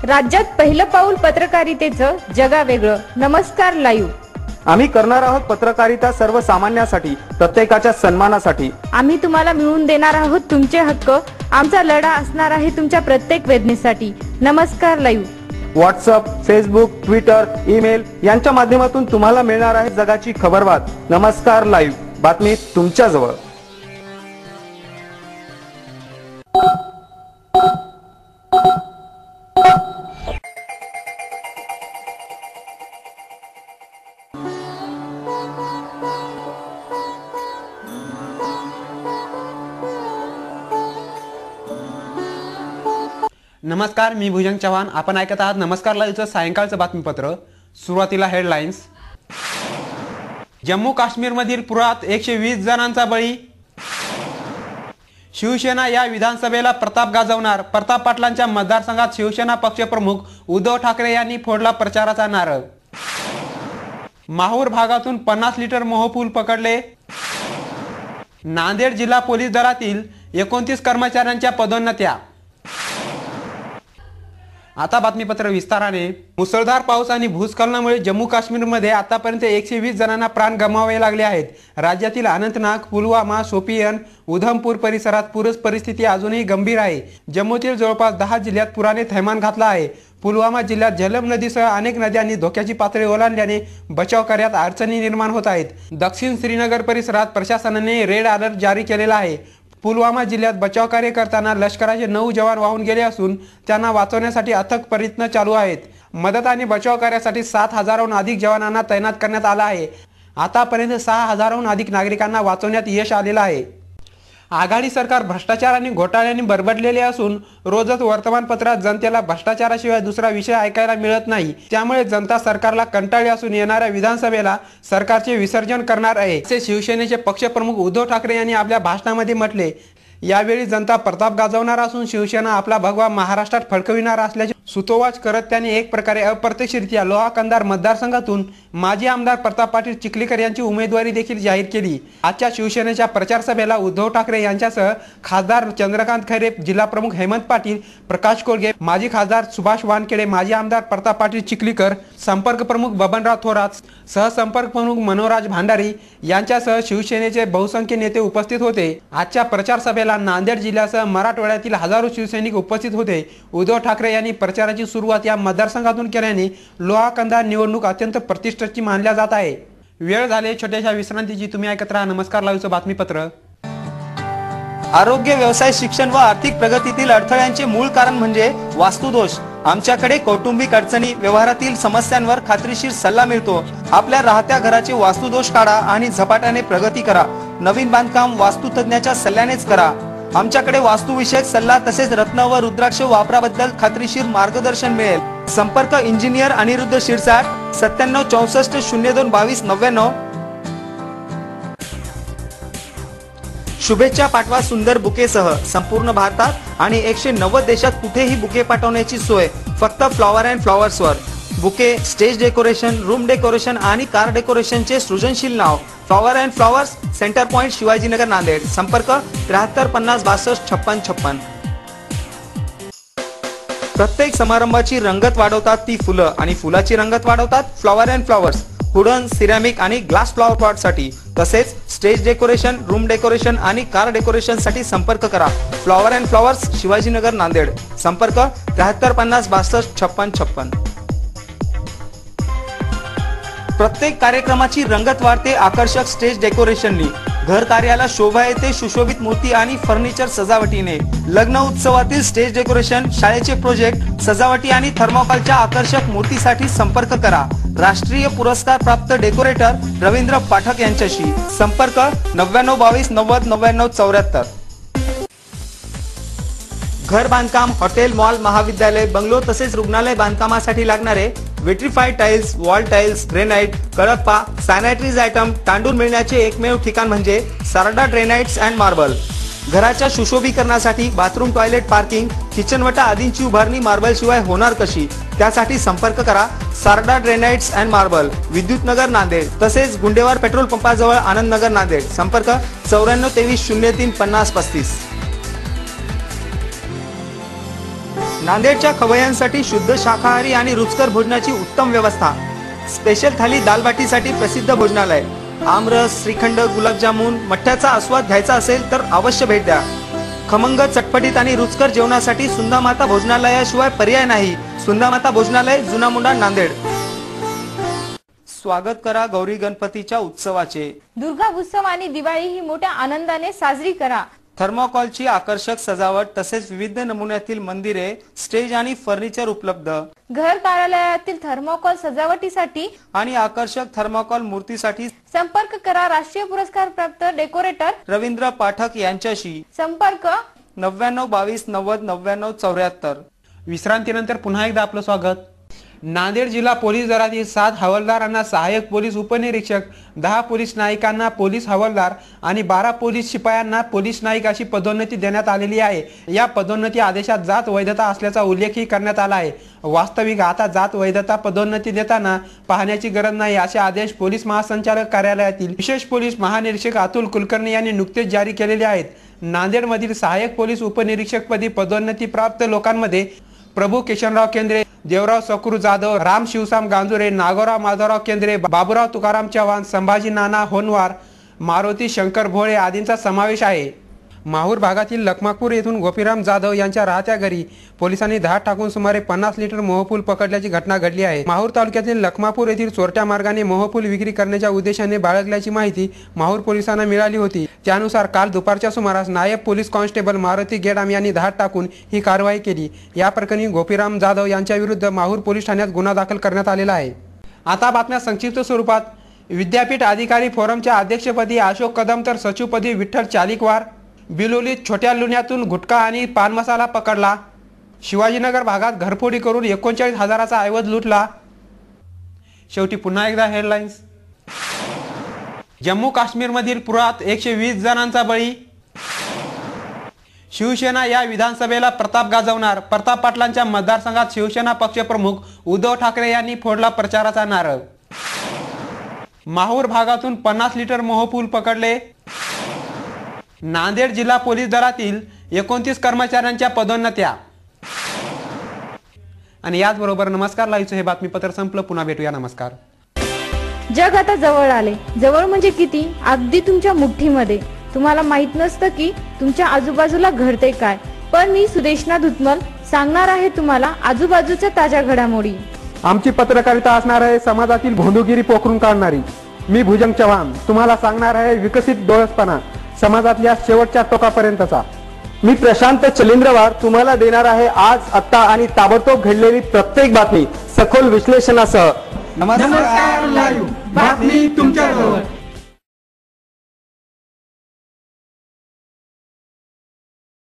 राज्यात पहिलं पाऊल पत्रकारितेचं जगावेगळं. नमस्कार लाईव्ह. आम्ही करणार आहोत पत्रकारिता सर्वसामान्यासाठी, प्रत्येकाच्या सन्मानासाठी. आम्ही तुम्हाला मिळवून देणार आहोत तुमचे हक्क. आमचा लढा असणार आहे तुमच्या प्रत्येक वेदनेसाठी. नमस्कार live. WhatsApp, Facebook, Twitter, email यांच्या माध्यमातून तुम्हाला मिळणार आहे जगाची खबरबात. नमस्कार लाईव्ह, बातमी तुमच्या जवळ. नमस्कार, मी भुजंग चव्हाण. आपण ऐकत आहात नमस्कार लाईव्हचं सायंकाळचं बातमीपत्र. सुरुवातीला हेडलाईन्स. जम्मू काश्मीरमधील पुरात 120 जणांचा बळी. शिवसेना या विधानसभेला प्रताप गाजवणार. प्रताप पाटलांच्या मतदारसंघात शिवसेना पक्षप्रमुख उद्धव ठाकरे यांनी फोडला प्रचाराचा नारळ. माहूर भागातून 50 लिटर मोहफूल पकडले. नांदेड जिल्हा पोलीस दलातील 29 कर्मचाऱ्यांच्या पदोन्नत्या. आता बातमीपत्र विस्ताराने. मुसळधार पाऊस आणि भूस्खलनामुळे जम्मू काश्मीरमध्ये आतापर्यंत 120 जणांना प्राण गमवावे लागले आहेत. राज्यातील अनंतनाग, पुलवामा, शोपियन, उधमपूर परिसरात पूर परिस्थिती अजूनही गंभीर आहे. जम्मूतील जवळपास 10 जिल्ह्यात पुराने थैमान घातला आहे. पुलवामा जिल्ह्यात झेलम नदीसह अनेक नद्यांनी धोक्याची पातळी ओलांडल्याने बचाव कार्यात अडचणी निर्माण होत आहेत. दक्षिण श्रीनगर परिसरात प्रशासनाने रेड अलर्ट जारी केलेला आहे. पुलवामा जिल्ह्यात बचाव कार्य करताना लष्कराचे 9 जवान वाहून गेले असून त्यांना वाचवण्यासाठी अथक प्रयत्न चालू आहेत. मदत आणि बचाव कार्यासाठी 7,000हून अधिक जवानांना तैनात करण्यात आला आहे. आतापर्यंत 6,000हून अधिक नागरिकांना वाचवण्यात यश आलेलं आहे. आघाडी सरकार भ्रष्टाचार आणि घोटाळ्यांनी बरबडलेले असून रोजच वर्तमानपत्रात जनतेला भ्रष्टाचाराशिवाय दुसरा विषय ऐकायला मिळत नाही. त्यामुळे जनता सरकारला कंटाळली असून येणाऱ्या विधानसभेला सरकारचे विसर्जन करणार आहे, असे शिवसेनेचे पक्षप्रमुख उद्धव ठाकरे यांनी आपल्या भाषणामध्ये म्हटले. यावेळी जनता प्रताप गाजवणार असून शिवसेना आपला भगवा महाराष्ट्रात फडकविणार असल्याचे सुतोवाच करत त्यांनी एक प्रकारे अप्रत्यक्षरित्या लोहा कंधार मतदारसंघातून माजी आमदार प्रताप पाटील चिखलीकर यांची उमेदवारी देखील जाहीर केली. आजच्या शिवसेनेच्या प्रचार सभेला उद्धव ठाकरे यांच्यासह खासदार चंद्रकांत खैरे, जिल्हाप्रमुख हेमंत पाटील, प्रकाश कोळगे, माजी खासदार सुभाष वानखेडे, माजी आमदार प्रताप पाटील चिखलीकर, संपर्क प्रमुख बबनराव थोरात, सहसंपर्क प्रमुख मनोराज भांडारी यांच्यासह शिवसेनेचे बहुसंख्य नेते उपस्थित होते. आजच्या प्रचार सभेला नांदेड जिल्ह्यासह मराठवाड्यातील हजारो शिवसैनिक उपस्थित होते. उद्धव ठाकरे यांनी प्रचाराची सुरुवात या मतदारसंघातून केल्याने लोहा कंधार निवडणूक अत्यंत प्रतिष्ठेची मानल्या जात आहे. वेळ झाले छोट्याशा विश्रांतीची. तुम्ही ऐकत राहा नमस्कार लाईव्हचं बातमीपत्र. आरोग्य, व्यवसाय, शिक्षण व आर्थिक प्रगतीतील अडथळ्यांचे मूळ कारण म्हणजे वास्तुदोष. आमच्याकडे कौटुंबिक अडचणी, व्यवहारातील समस्यांवर खात्रीशीर सल्ला मिळतो. आपल्या राहत्या घराचे वास्तुदोष काढा आणि झपाट्याने प्रगती करा. नवीन बांधकाम वास्तुतज्ञाच्या सल्ल्यानेच करा. आमच्याकडे वास्तुविषयक सल्ला तसेच रत्न व रुद्राक्ष वापराबद्दल खात्रीशीर मार्गदर्शन मिळेल. संपर्क इंजिनियर अनिरुद्ध शिरसाट, 97 64 02 22 99. शुभेच्छा पाठवा सुंदर बुकेसह. संपूर्ण भारतात आणि 190 देशात कुठेही बुके पाठवण्याची सोय फक्त फ्लॉवर अँड फ्लॉवर्सवर. Bouquet, stage decoration, room decoration आणि कार डेकोरेशनचे सृजनशील नाव flower and flowers, centre point, Shivajinagar, Nanded. संपर्क 73 50 62 56 56. प्रत्येक समारंभाची रंगत वाढवतात ती फुलं आणि फुलाची रंगत वाढवतात flower and flowers. Wooden, ceramic आणि ग्लास फ्लॉवर पॉट साठी तसेच स्टेज डेकोरेशन, रूम डेकोरेशन आणि कार डेकोरेशन साठी संपर्क करा. Flower and flowers, Shivajinagar, Nanded. संपर्क 73 50 62 56 56. प्रत्येक कार्यक्रमाची रंगत वाढते आकर्षक स्टेज डेकोरेशननी. घर कार्याला शोभा येते सुशोभित मूर्ती आणि फर्निचर सजावटीने. लग्न उत्सवातील स्टेज डेकोरेशन, शाळेचे प्रोजेक्ट, सजावटी आणि थर्मोकॉलच्या आकर्षक मूर्तीसाठी संपर्क करा. राष्ट्रीय पुरस्कार प्राप्त डेकोरेटर रवींद्र पाठक यांच्याशी. संपर्क 99 22 90 99 74. घर बांधकाम, हॉटेल, मॉल, महाविद्यालय, बंगलो तसेच रुग्णालय बांधकामासाठी लागणारे vitrified tiles, wall tiles, granite, कडप्पा, सॅनिटरीज आयटम, तांडूळ मिळण्याचे एकमेव ठिकाण म्हणजे सारडा ग्रेनाइट्स अँड मार्बल. घराच्या सुशोभीकरणासाठी बाथरूम, टॉयलेट, पार्किंग, किचनवटा आदींची उभारणी मार्बल शिवाय होणार कशी? त्यासाठी संपर्क करा Sarda granites and marble, Vidyutnagar, Nanded. तसेच गुंडेवार पेट्रोल पंपाजवळ, आनंदनगर, नांदेड. संपर्क 94 23 03 50 35. नांदेडच्या खवय्यांसाठी शुद्ध शाकाहारी आणि रुचकर भोजनाची उत्तम व्यवस्था. स्पेशल थाली दालबाटीसाठी प्रसिद्ध भोजनालय. आमरस, श्रीखंड, गुलाबजामुन, मठ्ठ्याचा आस्वाद घ्यायचा असेल तर अवश्य भेट द्या. खमंग, चटपटीत आणि रुचकर जेवणासाठी सुंदामाता भोजनालयाशिवाय पर्याय नाही. सुंदामाता भोजनालय, जुना मुंडा, नांदेड. स्वागत करा गौरी गणपतीच्या उत्सवाचे. दुर्गा उत्सव आणि दिवाळी ही मोठ्या आनंदाने साजरी करा. थर्मोकॉलची आकर्षक सजावट तसेच विविध नमुन्यातील मंदिरे, स्टेज आणि फर्निचर उपलब्ध. घर कार्यालयातील थर्मोकॉल सजावटीसाठी आणि आकर्षक थर्मोकॉल मूर्तीसाठी संपर्क करा राष्ट्रीय पुरस्कार प्राप्त डेकोरेटर रवींद्र पाठक यांच्याशी. संपर्क 99 22 90 99 74. विश्रांतीनंतर पुन्हा एकदा आपलं स्वागत. नांदेड जिल्हा पोलीस दलातील 7 हवालदारांना सहाय्यक पोलीस उपनिरीक्षक, 10 पोलीस नायिकांना पोलीस हवालदार आणि 12 पोलीस शिपायांना पोलीस नाईक अशी पदोन्नती देण्यात आलेली आहे. या पदोन्नती आदेशात जात वैधता असल्याचा उल्लेखही करण्यात आला आहे. वास्तविक आता जात वैधता पदोन्नती देताना पाहण्याची गरज नाही असे आदेश पोलीस महासंचालक कार्यालयातील विशेष पोलीस महानिरीक्षक अतुल कुलकर्णी यांनी नुकतेच जारी केलेले आहेत. नांदेडमधील सहाय्यक पोलीस उपनिरीक्षकपदी पदोन्नती प्राप्त लोकांमध्ये प्रभू किशनराव केंद्रे, देवराव सकुरू जाधव, राम शिवसाम गांजुरे, नागोराव माधवराव केंद्रे, बाबूराव तुकाराम चव्हाण, संभाजी नाना होनवार, मारुती शंकर भोळे आदींचा समावेश आहे. माहूर भागातील लखमापूर येथून गोपीराम जाधव यांच्या राहत्या घरी पोलिसांनी धाड टाकून सुमारे 50 लिटर मोहफूल पकडल्याची घटना घडली आहे. माहूर तालुक्यातील लखमापूर येथील चोरट्या मार्गाने मोहफूल विक्री करण्याच्या उद्देशाने बाळगल्याची माहिती माहूर पोलिसांना मिळाली होती. त्यानुसार काल दुपारच्या सुमारास नायब पोलीस कॉन्स्टेबल मारुती गेडाम यांनी धाड टाकून ही कारवाई केली. या प्रकरणी गोपीराम जाधव यांच्या विरुद्ध माहूर पोलीस ठाण्यात गुन्हा दाखल करण्यात आलेला आहे. आता बातम्या संक्षिप्त स्वरूपात. विद्यापीठ अधिकारी फोरमच्या अध्यक्षपदी अशोक कदम तर सचिवपदी विठ्ठल चालिकवार. बिलोलीत छोट्या लुण्यातून गुटखा आणि पान मसाला पकडला. शिवाजीनगर भागात घरफोडी करून 39,000चा ऐवज लुटला. शेवटी पुन्हा एकदा हेडलाईन्स. जम्मू काश्मीरमधील पुरात 120 जणांचा बळी. शिवसेना या विधानसभेला प्रताप गाजवणार. प्रताप पाटलांच्या मतदारसंघात शिवसेना पक्षप्रमुख उद्धव ठाकरे यांनी फोडला प्रचाराचा नारळ. माहूर भागातून 50 लिटर मोहफूल पकडले. नांदेड जिल्हा पोलीस दलातील 29 कर्मचाऱ्यांच्या पदोन्नत्या. आणि याचबरोबर नमस्कार लाईव्हचं हे बातमीपत्र संपलं. पुन्हा भेटूया. नमस्कार. जग आता जवळ आले. जवळ म्हणजे किती? अगदी तुमच्या मुठ्ठीमध्ये. तुम्हाला माहित नसतं की तुमच्या आजूबाजूला घडते काय, पण मी सुदेशना धुतमल सांगणार आहे तुम्हाला आजूबाजूच्या ताज्या घडामोडी. आमची पत्रकारिता असणार आहे समाजातील भोंदूगिरी पोखरून काढणारी. मी भुजंग चव्हाण तुम्हाला सांगणार आहे विकसित डोळसपणा समाजातल्या शेवटच्या टोकापर्यंतचा. मी प्रशांत चलिंद्रवार तुम्हाला देणार आहे आज, आत्ता आणि ताबडतोब घडलेली प्रत्येक बातमी सखोल विश्लेषणासह. नमस्कार लाईव्ह, बातमी तुमच्याजवळ.